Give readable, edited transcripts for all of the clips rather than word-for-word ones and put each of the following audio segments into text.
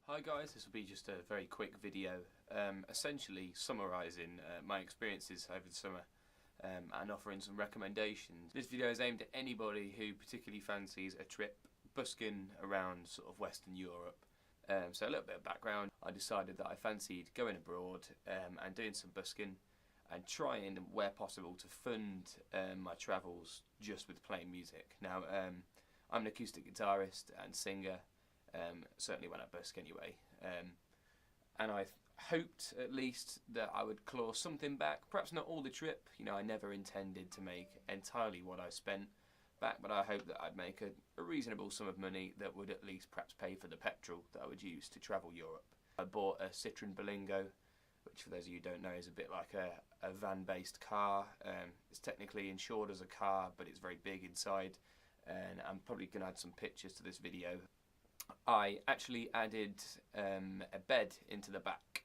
Hi guys, this will be just a very quick video, essentially summarising my experiences over the summer and offering some recommendations. This video is aimed at anybody who particularly fancies a trip busking around sort of Western Europe. So a little bit of background: I decided that I fancied going abroad and doing some busking and trying, where possible, to fund my travels just with playing music. Now, I'm an acoustic guitarist and singer. Certainly when I busk anyway, and I hoped at least that I would claw something back, perhaps not all the trip. You know, I never intended to make entirely what I spent back, but I hoped that I'd make a reasonable sum of money that would at least perhaps pay for the petrol that I would use to travel Europe. I bought a Citroen Berlingo, which for those of you who don't know is a bit like a van-based car. It's technically insured as a car, but it's very big inside, and I'm probably going to add some pictures to this video. I actually added a bed into the back.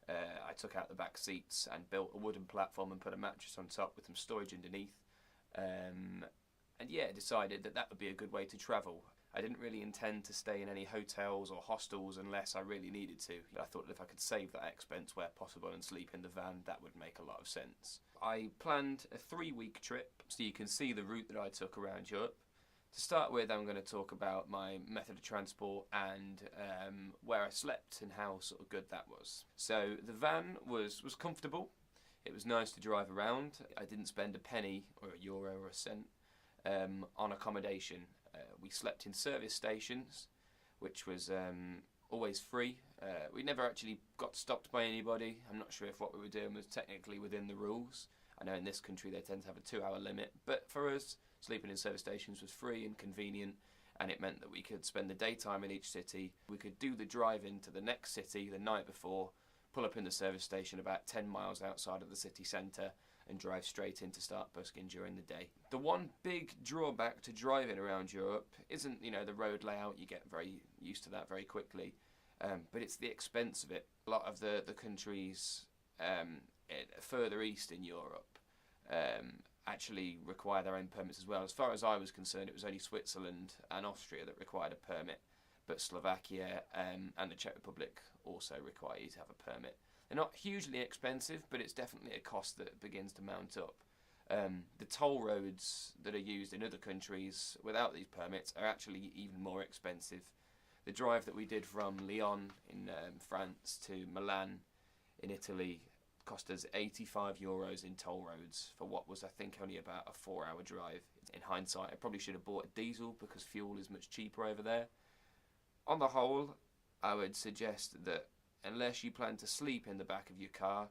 I took out the back seats and built a wooden platform and put a mattress on top with some storage underneath. And yeah, decided that that would be a good way to travel. I didn't really intend to stay in any hotels or hostels unless I really needed to. I thought that if I could save that expense where possible and sleep in the van, that would make a lot of sense. I planned a 3-week trip, so you can see the route that I took around Europe. To start with, I'm going to talk about my method of transport and where I slept and how sort of good that was. So the van was comfortable. It was nice to drive around. I didn't spend a penny or a euro or a cent on accommodation. We slept in service stations, which was always free. We never actually got stopped by anybody. I'm not sure if what we were doing was technically within the rules. I know in this country they tend to have a 2-hour limit, but for us, sleeping in service stations was free and convenient, and it meant that we could spend the daytime in each city. We could do the drive into the next city the night before, pull up in the service station about 10 miles outside of the city centre, and drive straight in to start busking during the day. The one big drawback to driving around Europe isn't, you know, the road layout. You get very used to that very quickly, but it's the expense of it. A lot of the countries further east in Europe actually require their own permits as well. As far as I was concerned, it was only Switzerland and Austria that required a permit, but Slovakia and the Czech Republic also require you to have a permit. They're not hugely expensive, but it's definitely a cost that begins to mount up. The toll roads that are used in other countries without these permits are actually even more expensive. The drive that we did from Lyon in France to Milan in Italy cost us €85 in toll roads for what was, I think, only about a 4-hour drive. In hindsight, I probably should have bought a diesel because fuel is much cheaper over there. On the whole, I would suggest that unless you plan to sleep in the back of your car,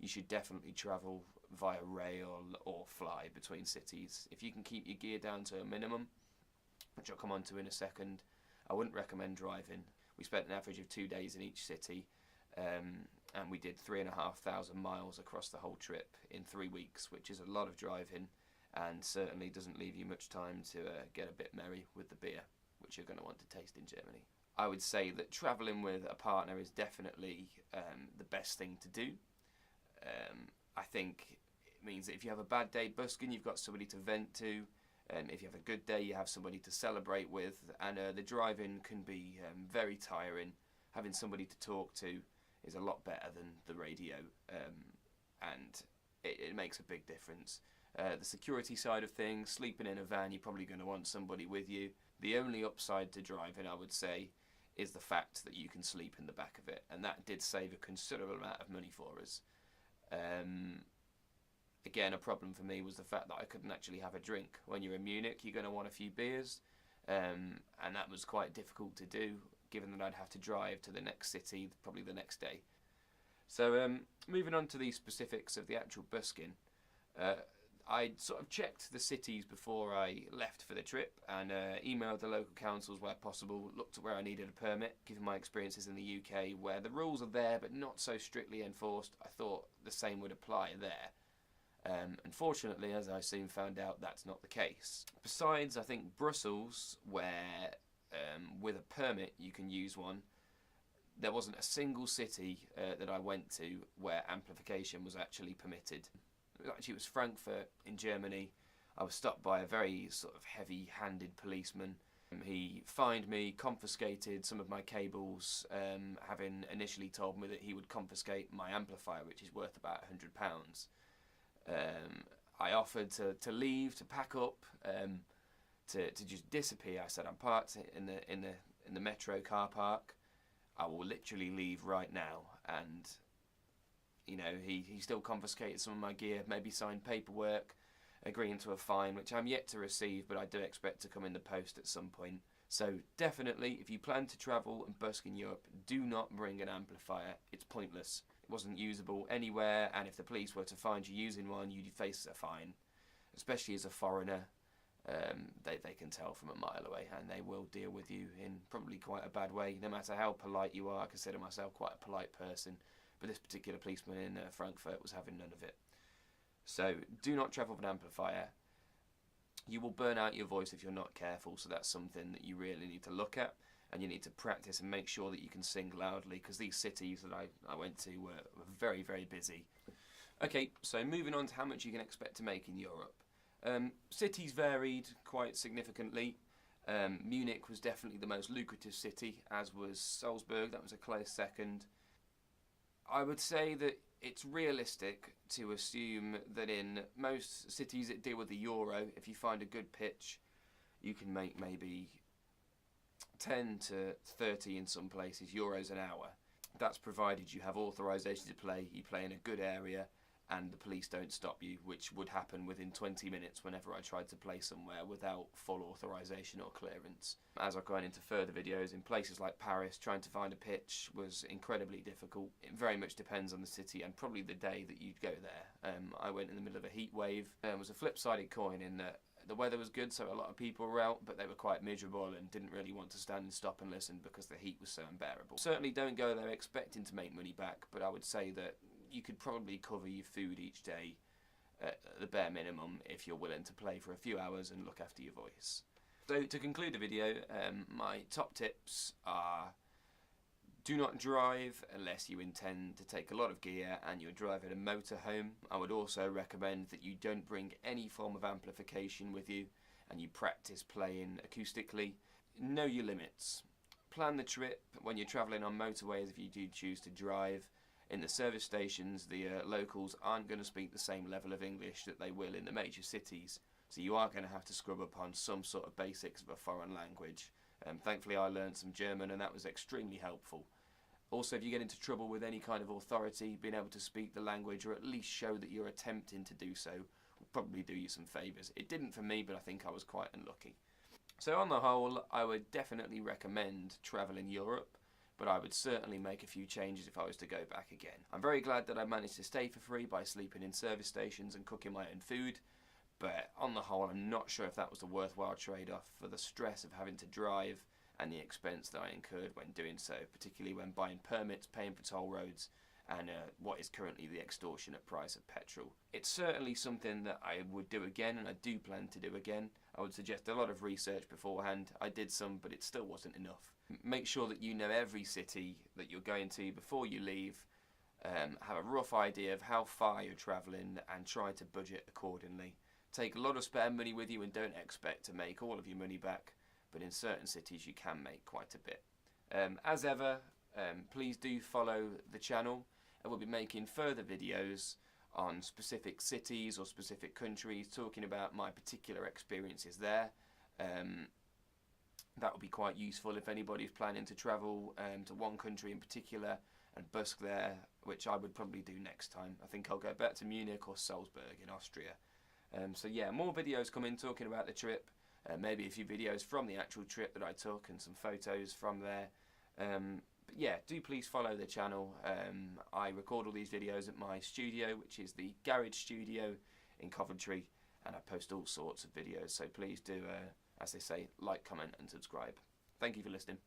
you should definitely travel via rail or fly between cities. If you can keep your gear down to a minimum, which I'll come on to in a second, I wouldn't recommend driving. We spent an average of 2 days in each city, and we did 3,500 miles across the whole trip in 3 weeks, which is a lot of driving and certainly doesn't leave you much time to get a bit merry with the beer, which you're going to want to taste in Germany. I would say that travelling with a partner is definitely the best thing to do. I think it means that if you have a bad day busking, you've got somebody to vent to. If you have a good day, you have somebody to celebrate with, and the driving can be very tiring. Having somebody to talk to is a lot better than the radio, and it makes a big difference. The security side of things, sleeping in a van, you're probably going to want somebody with you. The only upside to driving, I would say, is the fact that you can sleep in the back of it, and that did save a considerable amount of money for us. Again, a problem for me was the fact that I couldn't actually have a drink. When you're in Munich, you're going to want a few beers, and that was quite difficult to do, given that I'd have to drive to the next city probably the next day. So moving on to the specifics of the actual busking, I sort of checked the cities before I left for the trip and emailed the local councils where possible, looked at where I needed a permit. Given my experiences in the UK where the rules are there but not so strictly enforced, I thought the same would apply there. Unfortunately, as I soon found out, that's not the case. Besides, I think Brussels, where with a permit you can use one, there wasn't a single city that I went to where amplification was actually permitted. Actually, it was Frankfurt in Germany. I was stopped by a very sort of heavy-handed policeman He fined me, confiscated some of my cables, having initially told me that he would confiscate my amplifier, which is worth about £100. I offered to leave, to pack up, to just disappear. I said, I'm parked in the metro car park. I will literally leave right now. And you know, he still confiscated some of my gear, maybe signed paperwork, agreeing to a fine, which I'm yet to receive, but I do expect to come in the post at some point. So definitely, if you plan to travel and busk in Europe, do not bring an amplifier. It's pointless. It wasn't usable anywhere, and if the police were to find you using one, you'd face a fine. Especially as a foreigner, they can tell from a mile away, and they will deal with you in probably quite a bad way. No matter how polite you are, I consider myself quite a polite person, but this particular policeman in Frankfurt was having none of it. So do not travel with an amplifier. You will burn out your voice if you're not careful, so that's something that you really need to look at, and you need to practice and make sure that you can sing loudly, because these cities that I went to were very, very busy. Okay, so moving on to how much you can expect to make in Europe. Cities varied quite significantly. Munich was definitely the most lucrative city, as was Salzburg. That was a close second. I would say that it's realistic to assume that in most cities that deal with the euro, if you find a good pitch, you can make maybe 10 to 30 in some places euros an hour. That's provided you have authorisation to play, you play in a good area, and the police don't stop you, which would happen within 20 minutes whenever I tried to play somewhere without full authorisation or clearance. As I've gone into further videos, in places like Paris, trying to find a pitch was incredibly difficult. It very much depends on the city and probably the day that you'd go there. I went in the middle of a heat wave. It was a flip-sided coin in that the weather was good, so a lot of people were out, but they were quite miserable and didn't really want to stand and stop and listen because the heat was so unbearable. Certainly don't go there expecting to make money back, but I would say that you could probably cover your food each day at the bare minimum if you're willing to play for a few hours and look after your voice. So to conclude the video, my top tips are: do not drive unless you intend to take a lot of gear and you're driving a motorhome. I would also recommend that you don't bring any form of amplification with you and you practice playing acoustically. Know your limits. Plan the trip when you're travelling on motorways if you do choose to drive. In the service stations, the locals aren't going to speak the same level of English that they will in the major cities, so you are going to have to scrub upon some sort of basics of a foreign language. Thankfully I learned some German and that was extremely helpful. Also, if you get into trouble with any kind of authority, being able to speak the language or at least show that you're attempting to do so will probably do you some favours. It didn't for me, but I think I was quite unlucky. So on the whole, I would definitely recommend travelling Europe, but I would certainly make a few changes if I was to go back again. I'm very glad that I managed to stay for free by sleeping in service stations and cooking my own food, but on the whole I'm not sure if that was the worthwhile trade-off for the stress of having to drive and the expense that I incurred when doing so, particularly when buying permits, paying for toll roads, and what is currently the extortionate price of petrol. It's certainly something that I would do again, and I do plan to do again. I would suggest a lot of research beforehand. I did some, but it still wasn't enough. Make sure that you know every city that you're going to before you leave. Have a rough idea of how far you're travelling and try to budget accordingly. Take a lot of spare money with you and don't expect to make all of your money back, but in certain cities you can make quite a bit. As ever, please do follow the channel, and we'll be making further videos on specific cities or specific countries, talking about my particular experiences there. That would be quite useful if anybody's planning to travel to one country in particular and busk there, which I would probably do next time. I think I'll go back to Munich or Salzburg in Austria. So yeah, more videos coming talking about the trip, maybe a few videos from the actual trip that I took and some photos from there. But yeah, do please follow the channel. I record all these videos at my studio, which is the Garage Studio in Coventry, and I post all sorts of videos, so please do, as they say, like, comment and subscribe. Thank you for listening.